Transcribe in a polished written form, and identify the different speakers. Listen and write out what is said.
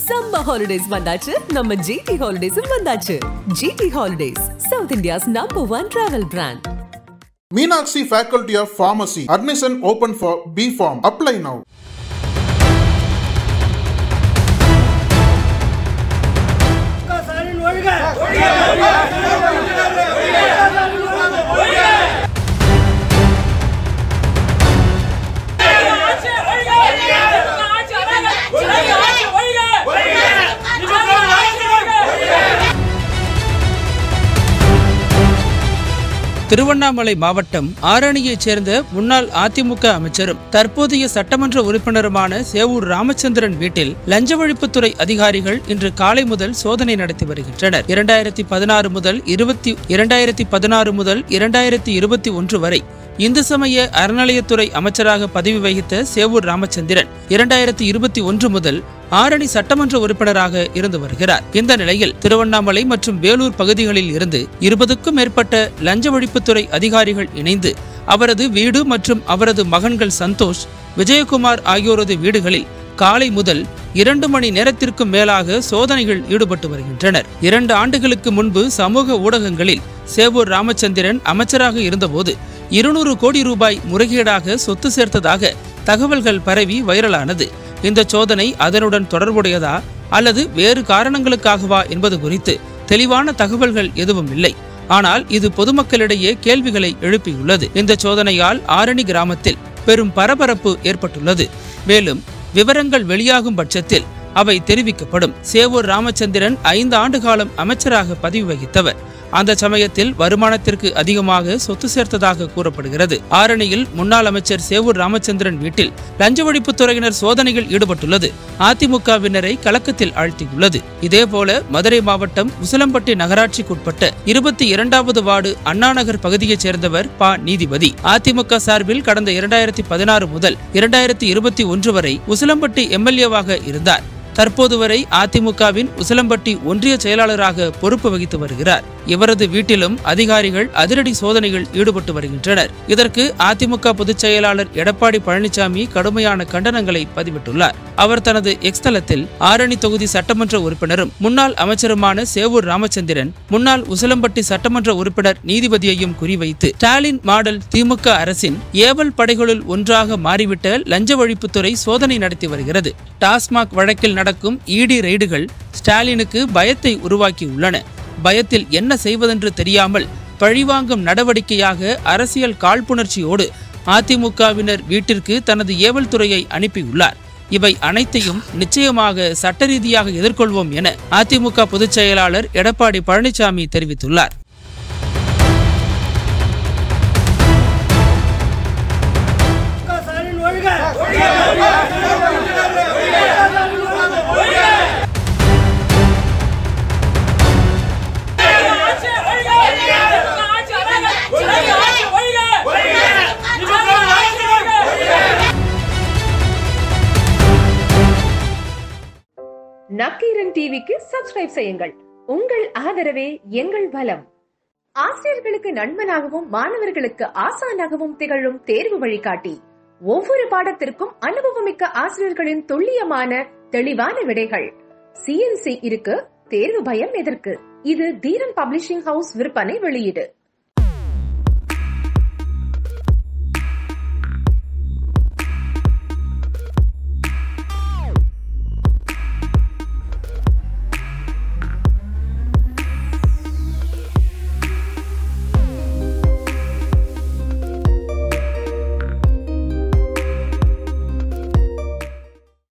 Speaker 1: Summer holidays வந்தாச்சு, நம்ம GT ஹாலிடேஸும் வந்தாச்சு. GT holidays, South India's #1 travel brand.
Speaker 2: Meenakshi Faculty of Pharmacy. Admission open for B.Pharm. Apply now.
Speaker 3: Tiruvannamalai மாவட்டம் ஆரணியைச் சேர்ந்த முன்னாள் அதிமுக அமைச்சரும் தற்போதைய சட்டமன்ற உறுப்பினருமான சேவூர் ராமச்சந்திரன் வீட்டில் லஞ்ச ஒழிப்புத்துறை அதிகாரிகள் இன்று காலை முதல் சோதனை நடத்தி வருகின்றனர். 2016 முதல் 2021 வரை இந்து சமய அறநிலையத்துறை அமைச்சராக பதவி வகித்த சேவூர் ராமச்சந்திரன் 2021 முதல் ஆரணி சட்டமன்ற உறுப்பினராக இருந்து வருகிறார். இந்த நிலையில் திருவண்ணாமலை மற்றும் வேலூர் பகுதிகளில் இருந்து 20க்கும் மேற்பட்ட லஞ்ச ஒழிப்புத்துறை அதிகாரிகள் இணைந்து அவரது வீடு மற்றும் அவரது மகன்கள் சந்தோஷ், விஜயகுமார் ஆகியோரது வீடுகளில் காலை முதல் 2 மணி நேரத்திற்கும் மேலாக சோதனைகள் ஈடுபட்டு வருகின்றனர். 2 ஆண்டுகளுக்கு முன்பு சமூக ஊடகங்களில் சேவூர் ராமச்சந்திரன் அமைச்சராக இருந்தபோது 200 கோடி ரூபாய் முறைகேடாக சொத்து சேர்த்ததாக தகவல்கள் பரவி வைரலானது. இந்த சோதனை அதனுடன் தொடர்புடையதா அல்லது வேறு காரணங்களுக்காகவா என்பது குறித்து தெளிவான தகவல்கள் எதுவும் இல்லை. ஆனால் இது பொதுமக்களிடையே கேள்விகளை எழுப்பியுள்ளது. இந்த சோதனையால் ஆரணி கிராமத்தில் பெரும் பரபரப்பு ஏற்பட்டுள்ளது. மேலும் விவரங்கள் வெளியாகும் பட்சத்தில் அவை தெரிவிக்கப்படும். சேவூர் ராமச்சந்திரன் 5 ஆண்டு காலம் அமைச்சராக பதவி வகித்தவர். அந்த சமயத்தில் வருமானத்திற்கு அதிகமாக சொத்து சேர்த்ததாக கூறப்படுகிறது. ஆரணியில் முன்னாள் அமைச்சர் சேவூர் ராமச்சந்திரன் வீட்டில் லஞ்ச ஒழிப்புத்துறையினர் சோதனையில் ஈடுபட்டுள்ளது அதிமுகவினரை கலக்கத்தில் ஆழ்த்தியுள்ளது. இதேபோல மதுரை மாவட்டம் உசிலம்பட்டி நகராட்சிக்குட்பட்ட 22வது வார்டு அண்ணாநகர் பகுதியைச் சேர்ந்தவர் ப. நீதிபதி. அதிமுக சார்பில் கடந்த 2016 முதல் 2021 வரை உசிலம்பட்டி எம்எல்ஏவாக இருந்தார். தற்போது வரை அதிமுகவின் உசிலம்பட்டி ஒன்றிய செயலாளராக பொறுப்பு வகித்து வருகிறார். இவரது வீட்டிலும் அதிகாரிகள் அதிரடி சோதனைகள் ஈடுபட்டு வருகின்றனர். இதற்கு அதிமுக பொதுச் செயலாளர் எடப்பாடி பழனிசாமி கடுமையான கண்டனங்களை பதிவிட்டுள்ளார். அவர் தனது எக்ஸ் தளத்தில் ஆரணி தொகுதி சட்டமன்ற உறுப்பினரும் முன்னாள் அமைச்சருமான சேவூர் ராமச்சந்திரன், முன்னாள் உசிலம்பட்டி சட்டமன்ற உறுப்பினர் நீதிபதியையும் குறிவைத்து ஸ்டாலின் மாடல் திமுக அரசின் ஏவல் படைகளுள் ஒன்றாக மாறிவிட்ட லஞ்ச ஒழிப்புத்துறை சோதனை நடத்தி வருகிறது. டாஸ்மாக் வழக்கில் நடக்கும் இடி ரெய்டுகள் ஸ்டாலினுக்கு பயத்தை உருவாக்கியுள்ளன. பயத்தில் என்ன செய்வதென்று தெரியாமல் பழிவாங்கும் நடவடிக்கையாக அரசியல் காழ்ப்புணர்ச்சியோடு அதிமுகவினர் வீட்டிற்கு தனது ஏவல் துறையை அனுப்பியுள்ளார். இவை அனைத்தையும் நிச்சயமாக சட்ட ரீதியாக எதிர்கொள்வோம் என அதிமுக பொதுச் செயலாளர் எடப்பாடி பழனிசாமி தெரிவித்துள்ளார்.
Speaker 4: நக்கீரன் டிவிக்கு சப்ஸ்கிரைப் செய்யுங்கள். உங்கள் ஆதரவே எங்கள் பலம். ஆசிரியர்களுக்கு நண்பனாகவும் மாணவர்களுக்கு ஆசானாகவும் திகழும் தேர்வு வழிகாட்டி. ஒவ்வொரு பாடத்திற்கும் அனுபவமிக்க ஆசிரியர்களின் துல்லியமான தெளிவான விடைகள். CNC இருக்கு, தேர்வு பயம் எதற்கு? இது தீரன் பப்ளிஷிங் ஹவுஸ் விற்பனை வெளியீடு.